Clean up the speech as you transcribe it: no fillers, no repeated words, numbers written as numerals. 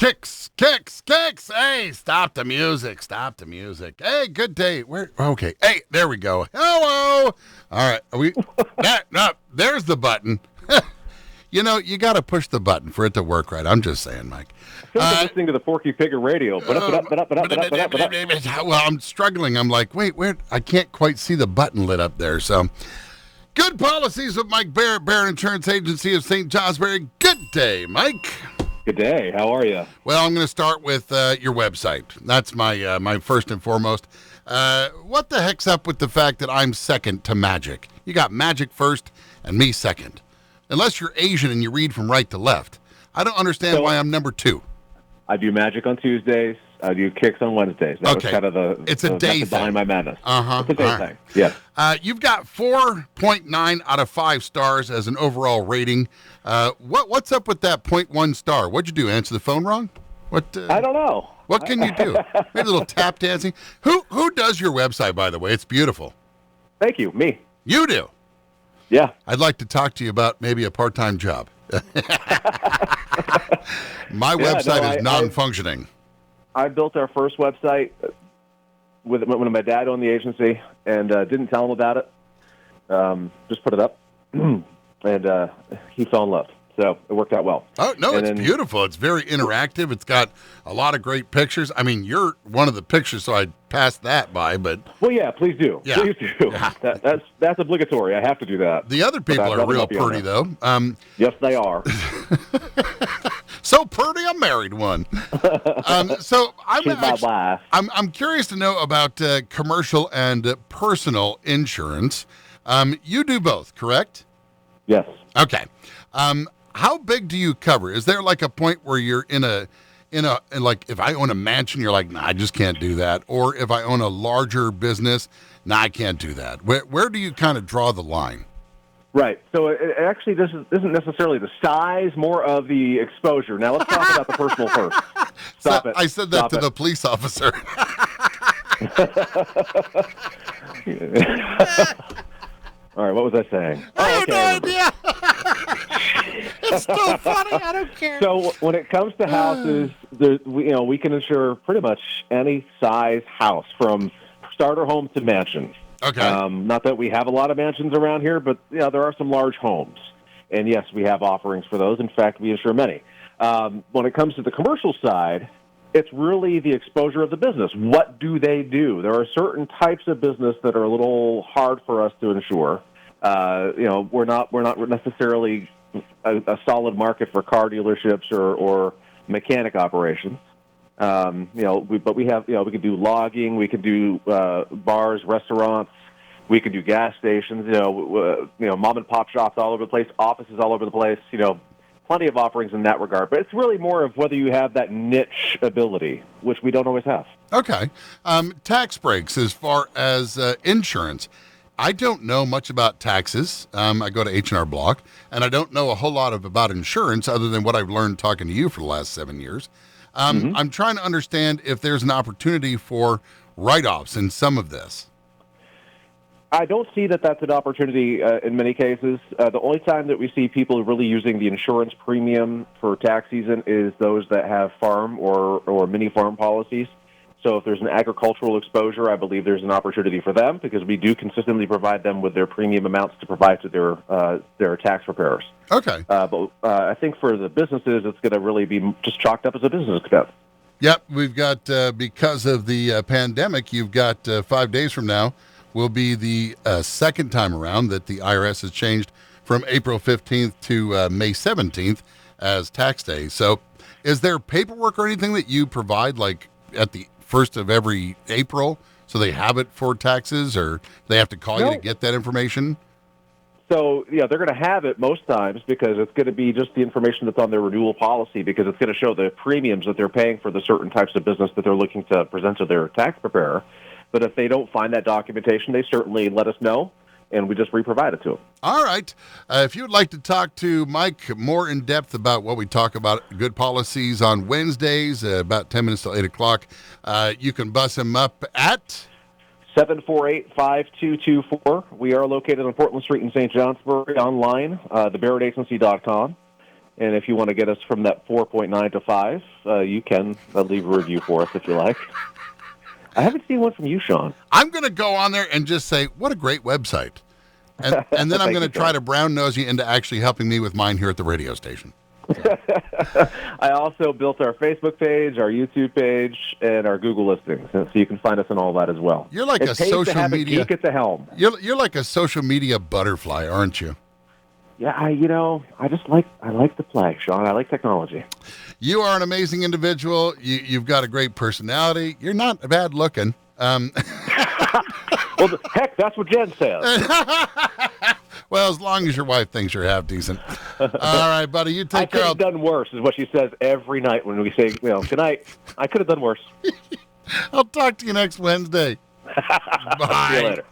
Kicks. Hey, stop the music. Hey, good day. Where? Okay. Hey, there we go. Hello. All right. There's the button. You know, you got to push the button for it to work right. I'm just saying, Mike. I feel like I'm listening to the Porky Pig radio. Well, I'm struggling. I'm like, wait, where? I can't quite see the button lit up there. So, good policies with Mike Barrett, Barrett Insurance Agency of St. Johnsbury. Good day, Mike. Good day. How are you? Well, I'm going to start with your website. That's my first and foremost. What the heck's up with the fact that I'm second to Magic? You got Magic first and me second. Unless you're Asian and you read from right to left. I don't understand why I'm number 2. I do Magic on Tuesdays. I do Kicks on Wednesdays. That was kind of it's a day thing. Behind my madness. Uh-huh. It's a day thing. Yes. You've got 4.9 out of 5 stars as an overall rating. What's up with that 0.1 star? What'd you do? Answer the phone wrong? What? I don't know. What can you do? Maybe a little tap dancing. Who does your website, by the way? It's beautiful. Thank you. Me. You do. Yeah. I'd like to talk to you about maybe a part-time job. My website is non-functioning. I built our first website when my dad owned the agency and didn't tell him about it. Just put it up, and he fell in love. So it worked out well. Oh, no, it's beautiful. It's very interactive. It's got a lot of great pictures. I mean, you're one of the pictures, so I passed that by. But well, yeah, please do. Yeah. Please do. Yeah. That's obligatory. I have to do that. The other people are real pretty, though. Yes, they are. So pretty, I married one. So I'm curious to know about commercial and personal insurance. You do both, correct? Yes. Okay. How big do you cover? Is there like a point where you're in like if I own a mansion, you're like, nah, I just can't do that. Or if I own a larger business, nah, I can't do that. Where do you kind of draw the line? Right. So it actually this isn't necessarily the size, more of the exposure. Now let's talk about the personal first. Stop it. I said that to the police officer. All right, what was I saying? I have no idea. It's still funny. I don't care. So when it comes to houses, we can insure pretty much any size house from starter home to mansion. Okay. Not that we have a lot of mansions around here, but there are some large homes. And yes, we have offerings for those. In fact, we insure many. When it comes to the commercial side, it's really the exposure of the business. What do they do? There are certain types of business that are a little hard for us to insure. We're not necessarily a solid market for car dealerships or mechanic operations. But we have, we could do logging, we could do bars, restaurants, we could do gas stations, mom and pop shops all over the place, offices all over the place, plenty of offerings in that regard. But it's really more of whether you have that niche ability, which we don't always have. Okay. Tax breaks as far as insurance. I don't know much about taxes. I go to H&R Block, and I don't know a whole lot about insurance other than what I've learned talking to you for the last 7 years. I'm trying to understand if there's an opportunity for write-offs in some of this. I don't see that that's an opportunity in many cases. The only time that we see people really using the insurance premium for tax season is those that have farm or mini farm policies. So if there's an agricultural exposure, I believe there's an opportunity for them because we do consistently provide them with their premium amounts to provide to their tax preparers. Okay. But I think for the businesses, it's going to really be just chalked up as a business expense. Yep. We've got, because of the pandemic, you've got 5 days from now will be the second time around that the IRS has changed from April 15th to May 17th as tax day. So is there paperwork or anything that you provide like at the first of every April so they have it for taxes, or they have to call you to get that information? So, they're going to have it most times because it's going to be just the information that's on their renewal policy because it's going to show the premiums that they're paying for the certain types of business that they're looking to present to their tax preparer. But if they don't find that documentation, they certainly let us know, and we just re-provide it to them. All right. If you would like to talk to Mike more in depth about what we talk about, good policies on Wednesdays, about 10 minutes till 8 o'clock, you can bus him up at 748-5224. We are located on Portland Street in St. Johnsbury, online, thebarrettagency.com. And if you want to get us from that 4.9 to 5, you can leave a review for us if you like. I haven't seen one from you, Shawn. I'm going to go on there and just say, what a great website. And then I'm going to try to brown nose you into actually helping me with mine here at the radio station. I also built our Facebook page, our YouTube page, and our Google listings, so you can find us on all that as well. You're like a social media geek at the helm. You're like a social media butterfly, aren't you? Yeah, I like the play, Shawn. I like technology. You are an amazing individual. You've got a great personality. You're not bad looking. Well, heck, that's what Jen says. Well, as long as your wife thinks you're half decent. All right, buddy, you take care. I could have done worse, is what she says every night when we say, good night. I could have done worse. I'll talk to you next Wednesday. Bye. See you later.